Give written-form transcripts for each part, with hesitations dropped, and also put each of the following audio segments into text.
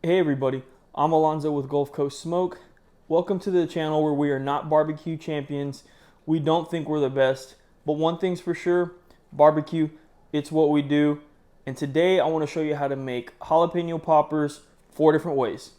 Hey everybody, I'm Alonzo with Gulf Coast Smoke. Welcome to the channel where we are not barbecue champions. We don't think we're the best, but one thing's for sure, barbecue, it's what we do. And today I want to show you how to make jalapeno poppers 4 different ways.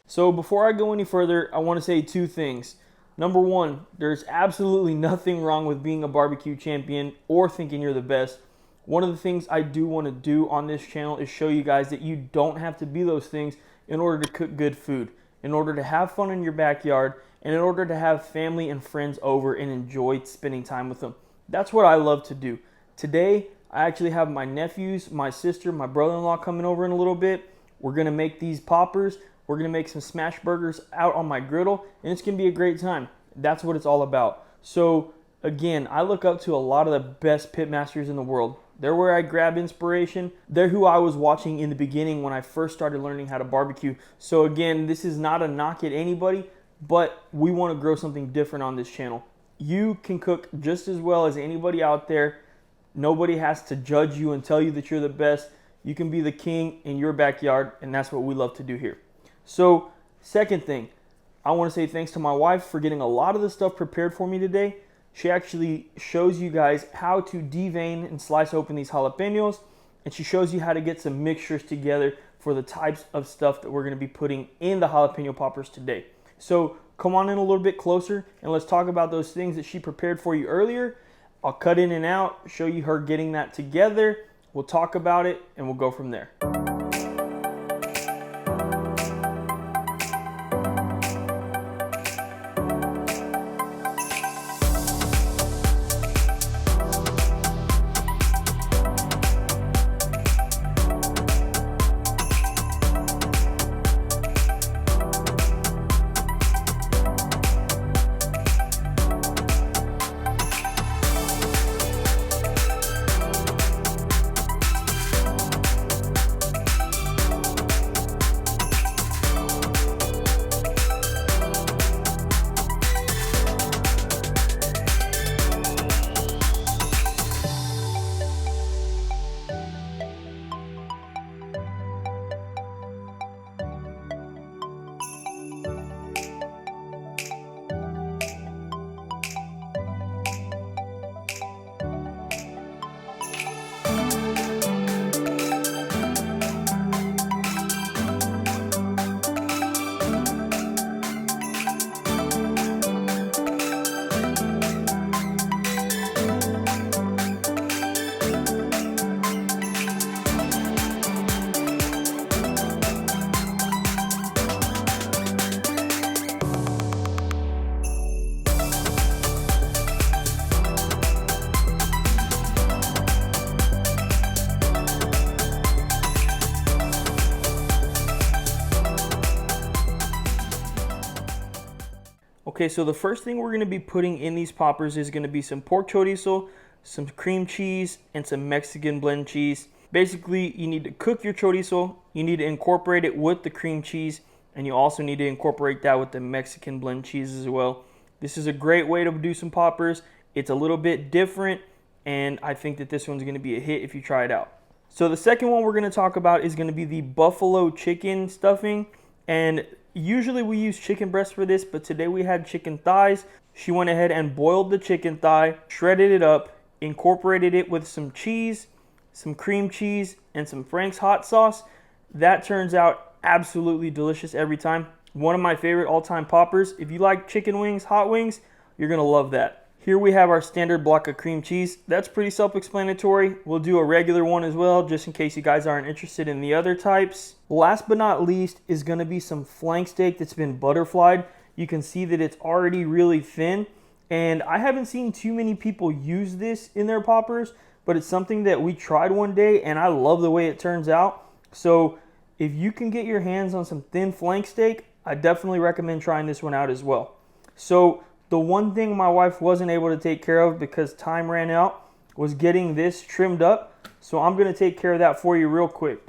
So before I go any further, I want to say 2 things. Number 1, there's absolutely nothing wrong with being a barbecue champion or thinking you're the best. One of the things I do want to do on this channel is show you guys that you don't have to be those things in order to cook good food, in order to have fun in your backyard, and in order to have family and friends over and enjoy spending time with them. That's what I love to do. Today, I actually have my nephews, my sister, my brother-in-law coming over in a little bit. We're going to make these poppers. We're going to make some smash burgers out on my griddle, and it's going to be a great time. That's what it's all about. So, again, I look up to a lot of the best pit masters in the world. They're where I grab inspiration. They're who I was watching in the beginning when I first started learning how to barbecue. So, again, this is not a knock at anybody, but we want to grow something different on this channel. You can cook just as well as anybody out there. Nobody has to judge you and tell you that you're the best. You can be the king in your backyard, and that's what we love to do here. So, second thing, I want to say thanks to my wife for getting a lot of the stuff prepared for me today. She actually shows you guys how to devein and slice open these jalapenos, and she shows you how to get some mixtures together for the types of stuff that we're going to be putting in the jalapeno poppers today. So, come on in a little bit closer, and let's talk about those things that she prepared for you earlier. I'll cut in and out, show you her getting that together. We'll talk about it, and we'll go from there. Okay, so the first thing we're going to be putting in these poppers is going to be some pork chorizo, some cream cheese, and some Mexican blend cheese. Basically, you need to cook your chorizo, you need to incorporate it with the cream cheese, and you also need to incorporate that with the Mexican blend cheese as well. This is a great way to do some poppers. It's a little bit different, and I think that this one's going to be a hit if you try it out. So the second one we're going to talk about is going to be the buffalo chicken stuffing, and usually we use chicken breast for this, but today we had chicken thighs. She went ahead and boiled the chicken thigh, shredded it up, incorporated it with some cheese, some cream cheese, and some Frank's hot sauce. That turns out absolutely delicious every time. One of my favorite all-time poppers. If you like chicken wings, hot wings, you're going to love that. Here we have our standard block of cream cheese. That's pretty self-explanatory. We'll do a regular one as well, just in case you guys aren't interested in the other types. Last but not least is going to be some flank steak that's been butterflied. You can see that it's already really thin, and I haven't seen too many people use this in their poppers, but it's something that we tried one day, and I love the way it turns out. So if you can get your hands on some thin flank steak, I definitely recommend trying this one out as well. So the one thing my wife wasn't able to take care of because time ran out was getting this trimmed up. So I'm going to take care of that for you real quick.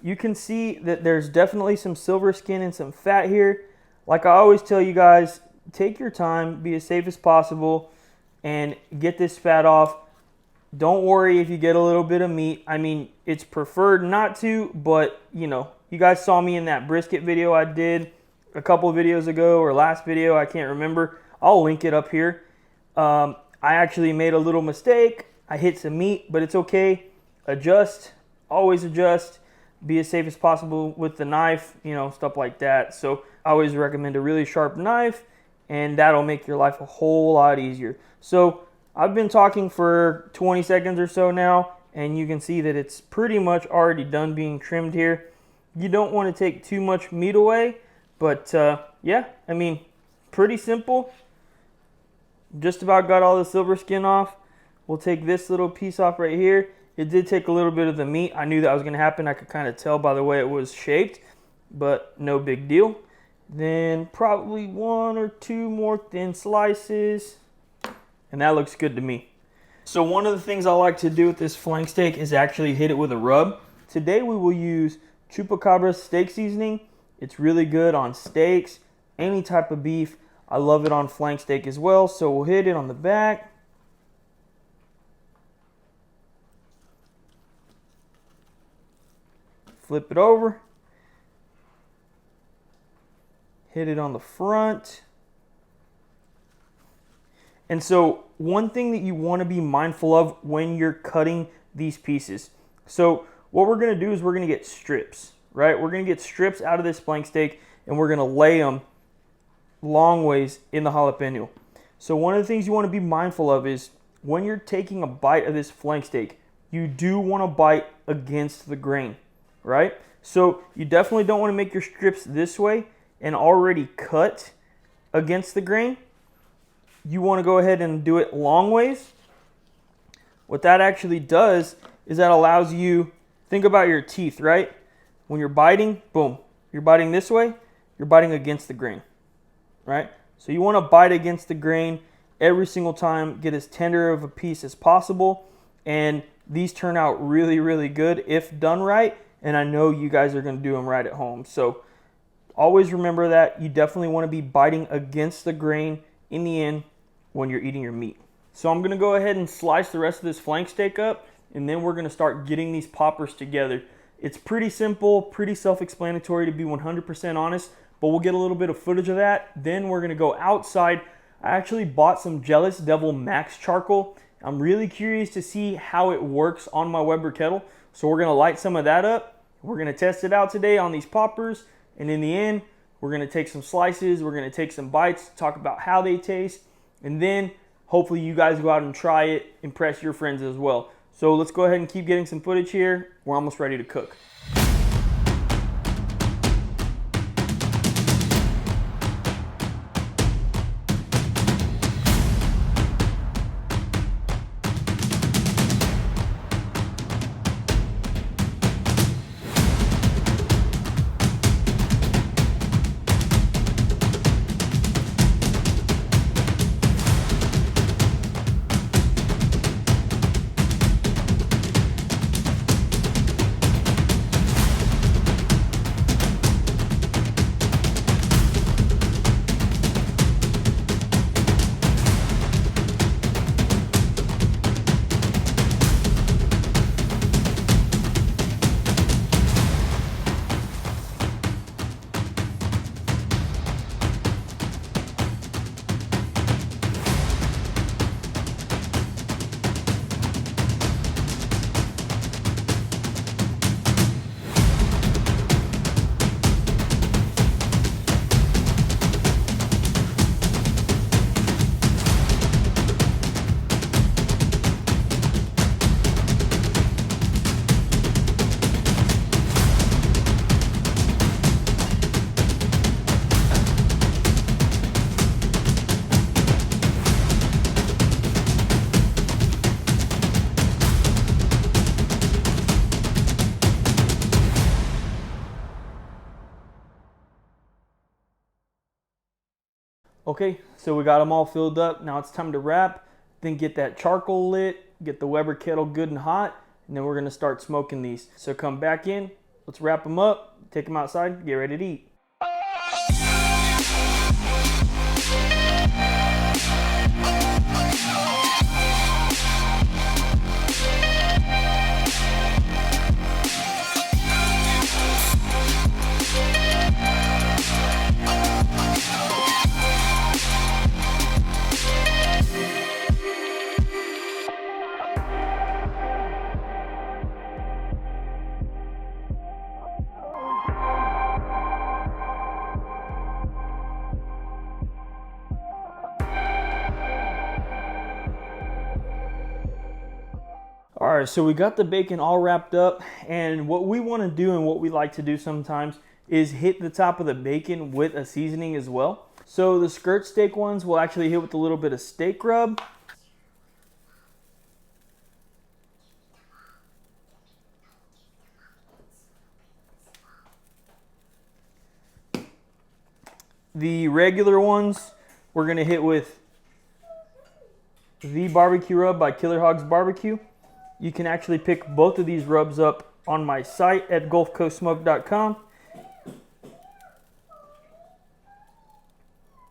You can see that there's definitely some silver skin and some fat here. Like I always tell you guys, take your time, be as safe as possible, and get this fat off. Don't worry if you get a little bit of meat. I mean, it's preferred not to, but you know, you guys saw me in that brisket video I did a couple of videos ago, or last video, I can't remember. I'll link it up here. I actually made a little mistake. I hit some meat, but it's okay. Adjust, always adjust. Be as safe as possible with the knife, you know, stuff like that. So I always recommend a really sharp knife, and that'll make your life a whole lot easier. So I've been talking for 20 seconds or so now, and you can see that it's pretty much already done being trimmed here. You don't want to take too much meat away, but yeah, I mean, pretty simple. Just about got all the silver skin off. We'll take this little piece off right here. It did take a little bit of the meat. I knew that was going to happen. I could kind of tell by the way it was shaped, but no big deal. Then probably 1 or 2 more thin slices, and that looks good to me. So one of the things I like to do with this flank steak is actually hit it with a rub. Today we will use Chupacabra steak seasoning. It's really good on steaks, any type of beef. I love it on flank steak as well. So we'll hit it on the back. Flip it over. Hit it on the front. And so one thing that you want to be mindful of when you're cutting these pieces. So what we're going to do is we're going to get strips, right? We're going to get strips out of this flank steak, and we're going to lay them long ways in the jalapeno. So one of the things you want to be mindful of is when you're taking a bite of this flank steak, you do want to bite against the grain, right? So you definitely don't want to make your strips this way and already cut against the grain. You want to go ahead and do it long ways. What that actually does is that allows you, think about your teeth, right? When you're biting, boom, you're biting this way, you're biting against the grain, right? So you want to bite against the grain every single time, get as tender of a piece as possible, and these turn out really, really good if done right, and I know you guys are going to do them right at home. So always remember that you definitely want to be biting against the grain in the end when you're eating your meat. So I'm going to go ahead and slice the rest of this flank steak up, and then we're going to start getting these poppers together. It's pretty simple, pretty self-explanatory, to be 100% honest, but we'll get a little bit of footage of that. Then we're going to go outside. I actually bought some Jealous Devil Max charcoal. I'm really curious to see how it works on my Weber kettle. So we're going to light some of that up. We're going to test it out today on these poppers. And in the end, we're going to take some slices. We're going to take some bites, talk about how they taste. And then hopefully you guys go out and try it, impress your friends as well. So let's go ahead and keep getting some footage here. We're almost ready to cook. Okay, so we got them all filled up. Now it's time to wrap. Then get that charcoal lit, get the Weber kettle good and hot, and then we're gonna start smoking these. So come back in, let's wrap them up, take them outside, get ready to eat. All right, so we got the bacon all wrapped up, and what we want to do and what we like to do sometimes is hit the top of the bacon with a seasoning as well. So the skirt steak ones will actually hit with a little bit of steak rub. The regular ones we're gonna hit with the barbecue rub by Killer Hogs Barbecue. You can actually pick both of these rubs up on my site at gulfcoastsmoke.com.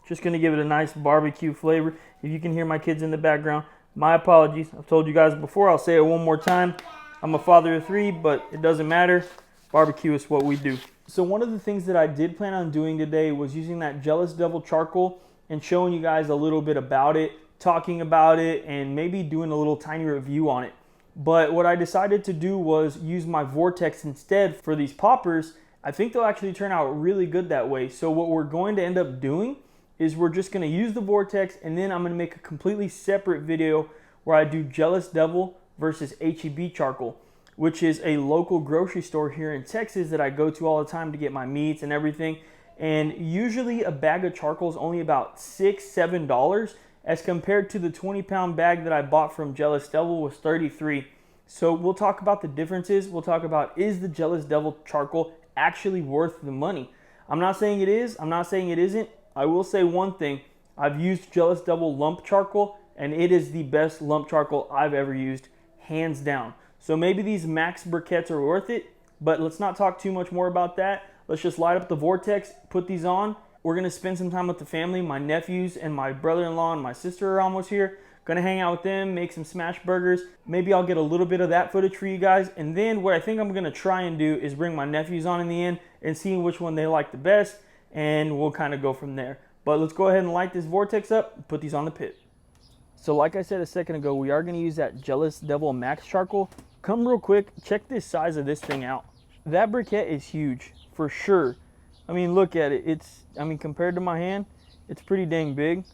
Just gonna give it a nice barbecue flavor. If you can hear my kids in the background, my apologies. I've told you guys before, I'll say it one more time. I'm a father of 3, but it doesn't matter. Barbecue is what we do. So one of the things that I did plan on doing today was using that Jealous Devil charcoal and showing you guys a little bit about it, talking about it, and maybe doing a little tiny review on it. But what I decided to do was use my Vortex instead for these poppers. I think they'll actually turn out really good that way. So what we're going to end up doing is we're just going to use the Vortex, and then I'm going to make a completely separate video where I do Jealous Devil versus HEB charcoal, which is a local grocery store here in Texas that I go to all the time to get my meats and everything. And usually a bag of charcoal is only about $6, $7 as compared to the 20-pound bag that I bought from Jealous Devil was $33. So we'll talk about the differences. We'll talk about, is the Jealous Devil charcoal actually worth the money? I'm not saying it is. I'm not saying it isn't. I will say one thing. I've used Jealous Devil lump charcoal, and it is the best lump charcoal I've ever used, hands down. So maybe these max briquettes are worth it, but let's not talk too much more about that. Let's just light up the Vortex, put these on. We're gonna spend some time with the family. My nephews and my brother-in-law and my sister are almost here. Gonna hang out with them, make some smash burgers. Maybe I'll get a little bit of that footage for you guys. And then what I think I'm gonna try and do is bring my nephews on in the end and see which one they like the best, and we'll kind of go from there. But let's go ahead and light this Vortex up and put these on the pit. So like I said a second ago, we are gonna use that Jealous Devil Max Charcoal. Come real quick, check this size of this thing out. That briquette is huge, for sure. I mean, look at it. Compared to my hand, it's pretty dang big.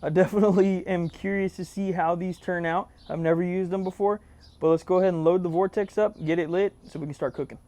I definitely am curious to see how these turn out. I've never used them before, but let's go ahead and load the Vortex up, get it lit, so we can start cooking.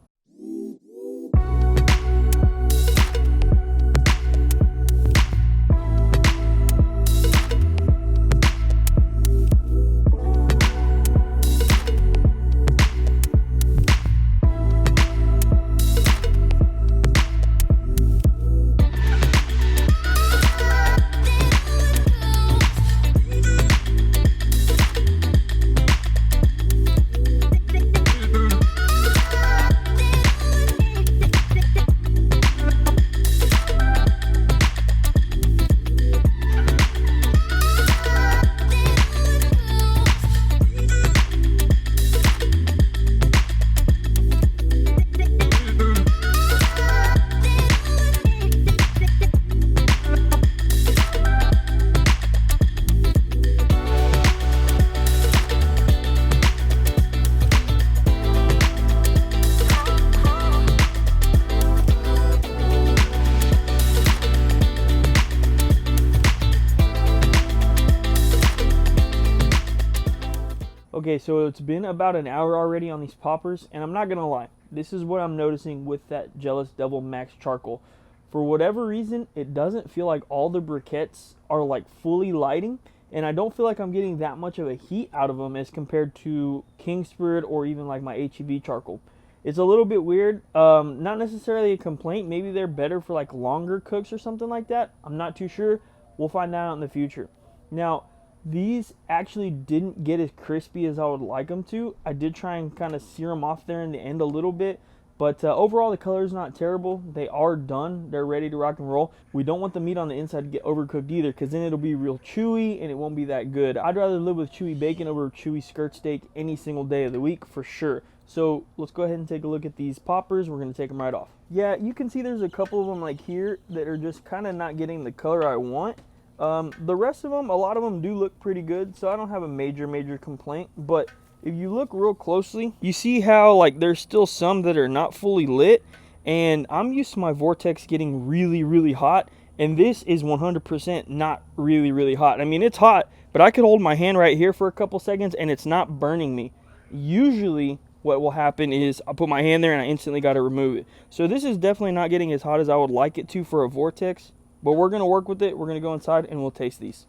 Okay, so it's been about an hour already on these poppers, and I'm not gonna lie, this is what I'm noticing with that Jealous Devil Max Charcoal. For whatever reason, it doesn't feel like all the briquettes are like fully lighting, and I don't feel like I'm getting that much of a heat out of them as compared to King Spirit or even like my HEB charcoal. It's a little bit weird. Not necessarily a complaint. Maybe they're better for like longer cooks or something like that. I'm not too sure. We'll find out in the future. Now, these actually didn't get as crispy as I would like them to. I did try and kind of sear them off there in the end a little bit, but overall the color is not terrible. They are done. They're ready to rock and roll. We don't want the meat on the inside to get overcooked either, because then it'll be real chewy and it won't be that good. I'd rather live with chewy bacon over chewy skirt steak any single day of the week for sure. So let's go ahead and take a look at these poppers. We're going to take them right off. Yeah, you can see there's a couple of them like here that are just kind of not getting the color I want. The rest of them, a lot of them do look pretty good, so I don't have a major complaint. But if you look real closely, you see how like there's still some that are not fully lit, and I'm used to my Vortex getting really hot, and this is 100% not really hot. I mean, it's hot, but I could hold my hand right here for a couple seconds and it's not burning me. Usually what will happen is I'll put my hand there and I instantly got to remove it. So this is definitely not getting as hot as I would like it to for a vortex, but we're going to work with it. We're going to go inside and we'll taste these.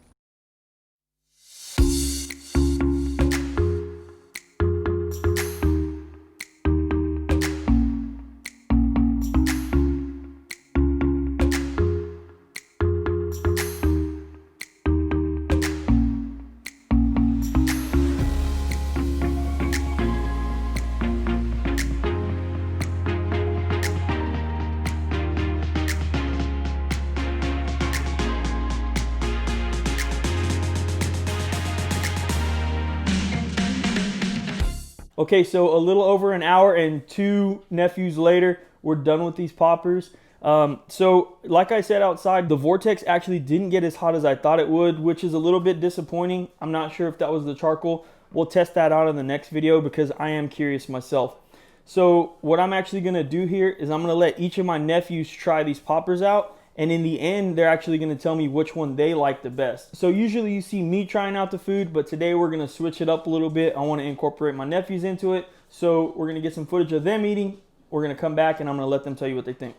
Okay, so a little over an hour and 2 nephews later, we're done with these poppers. So like I said outside, the vortex actually didn't get as hot as I thought it would, which is a little bit disappointing. I'm not sure if that was the charcoal. We'll test that out in the next video because I am curious myself. So what I'm actually gonna do here is I'm gonna let each of my nephews try these poppers out. And in the end, they're actually going to tell me which one they like the best. So usually you see me trying out the food, but today we're going to switch it up a little bit. I want to incorporate my nephews into it. So we're going to get some footage of them eating. We're going to come back and I'm going to let them tell you what they think.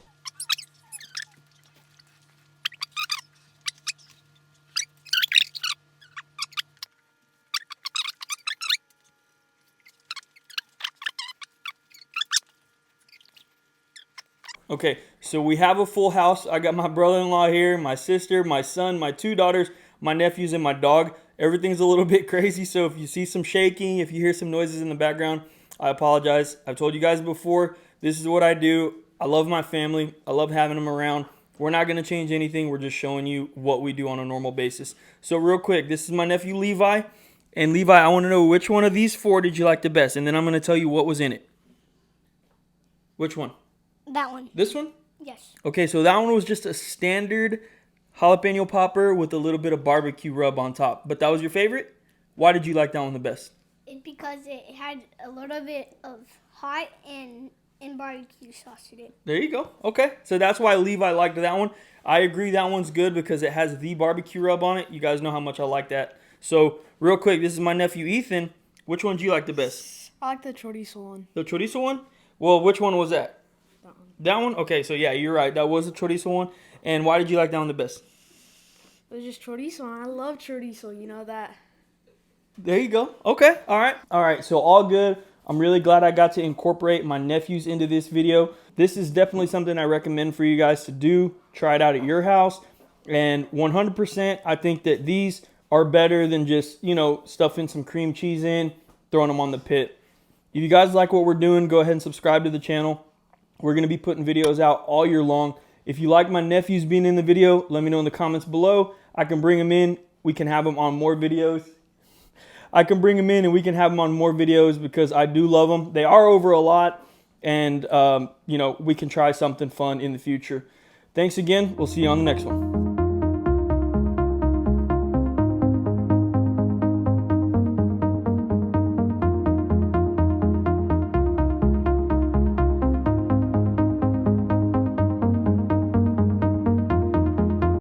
Okay, so we have a full house. I got my brother-in-law here, my sister, my son, my 2 daughters, my nephews, and my dog. Everything's a little bit crazy, so if you see some shaking, if you hear some noises in the background, I apologize. I've told you guys before, this is what I do. I love my family. I love having them around. We're not going to change anything. We're just showing you what we do on a normal basis. So real quick, this is my nephew Levi. And Levi, I want to know which one of these 4 did you like the best? And then I'm going to tell you what was in it. Which one? That one. This one? Yes. Okay, so that one was just a standard jalapeno popper with a little bit of barbecue rub on top. But that was your favorite? Why did you like that one the best? Because it had a little bit of hot and barbecue sauce in it. There you go. Okay, so that's why Levi liked that one. I agree that one's good because it has the barbecue rub on it. You guys know how much I like that. So real quick, this is my nephew Ethan. Which one do you like the best? I like the chorizo one. The chorizo one? Well, which one was that? That one. That one? Okay, so yeah, you're right. That was the chorizo one. And why did you like that one the best? It was just chorizo, and I love chorizo. You know that. There you go. Okay. All right. All right. So all good. I'm really glad I got to incorporate my nephews into this video. This is definitely something I recommend for you guys to do. Try it out at your house. And 100%, I think that these are better than just, stuffing some cream cheese in, throwing them on the pit. If you guys like what we're doing, go ahead and subscribe to the channel. We're going to be putting videos out all year long. If you like my nephews being in the video, let me know in the comments below. I can bring them in. We can have them on more videos. I can bring them in and we can have them on more videos because I do love them. They are over a lot and, we can try something fun in the future. Thanks again. We'll see you on the next one.